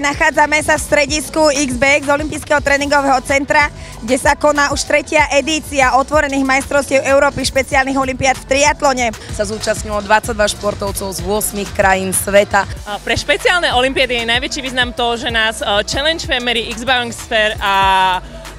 nachádzame sa v stredisku XBX Olympijského tréningového centra, kde sa koná už 3. edícia otvorených majstrovstiev Európy špeciálnych olympiád v triatlone. Sa zúčastnilo 22 športovcov z 8 krajín sveta. Pre špeciálne olympiády je najväčší význam to, že nás Challenge Family, X-Biosphere a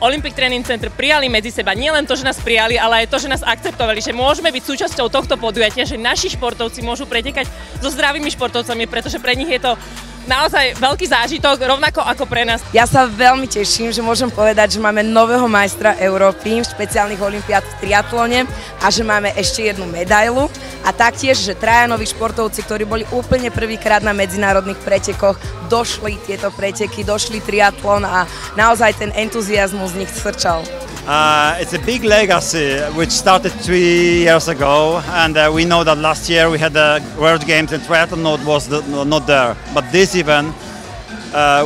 Olympic Training Center prijali medzi seba. Nie len to, že nás prijali, ale aj to, že nás akceptovali, že môžeme byť súčasťou tohto podujatia, že naši športovci môžu pretekať so zdravými športovcami, pretože pre nich je to naozaj veľký zážitok, rovnako ako pre nás. Ja sa veľmi teším, že môžem povedať, že máme nového majstra Európy v špeciálnych olympiád v triatlone a že máme ešte jednu medailu a taktiež, že 3 noví športovci, ktorí boli úplne prvýkrát na medzinárodných pretekoch, došli tieto preteky, došli triatlon a naozaj ten entuziazmus z nich srčal. It's a big legacy which started 3 years ago, and we know that last year we had the World Games and triathlon was not there. But this event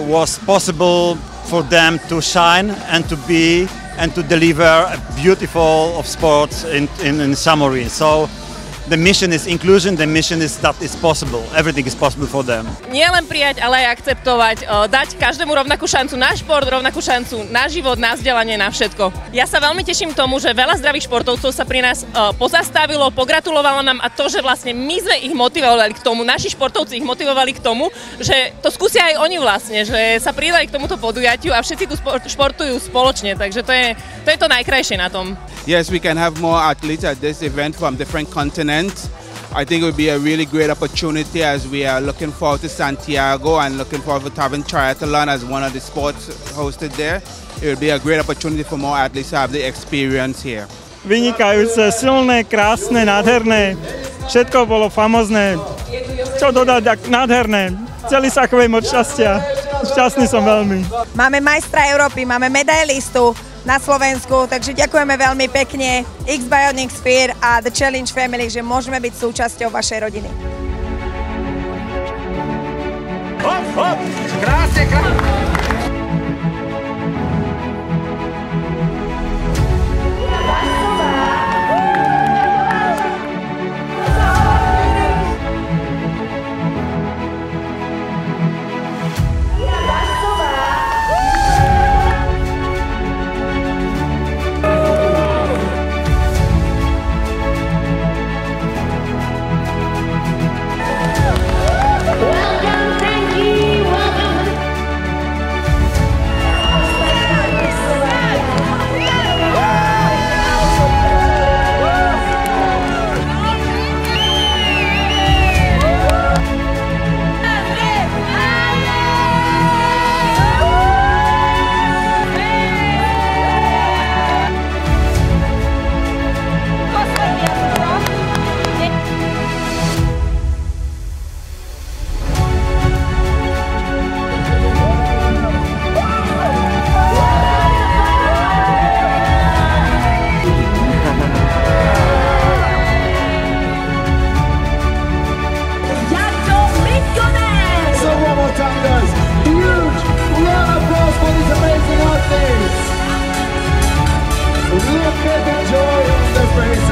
was possible for them to shine and to deliver a beautiful of sports in Samorin. So the mission is inclusion, the mission is that it's possible, everything is possible for them. Nie len prijať, ale aj akceptovať, dať každému rovnakú šancu na šport, rovnakú šancu na život, na vzdelanie, na všetko. Ja sa veľmi teším tomu, že veľa zdravých športovcov sa pri nás pozastavilo, pogratulovalo nám a to, že vlastne my sme ich motivovali k tomu, naši športovci ich motivovali k tomu, že to skúsia aj oni vlastne, že sa pridali k tomuto podujatiu a všetci tu športujú spoločne, takže to je to najkrajšie na tom. Yes, we can have more athletes at this event from different continents. I think it would be a really great opportunity as we are looking forward to Santiago and looking forward to having triathlon as one of the sports hosted there. It would be a great opportunity for more athletes to have the experience here. Vynikajúce, silné, krásne, nádherné. Všetko bolo famózne. Čo dodať, nádherné. Chceli sa chvejím od šťastia. Šťastný som veľmi. Máme majstra Európy, máme medailistu na Slovensku, takže ďakujeme veľmi pekne X-Biosphere a The Challenge Family, že môžeme byť súčasťou vašej rodiny. Hop, hop! Krásne, krásne! Look at the joy of the face.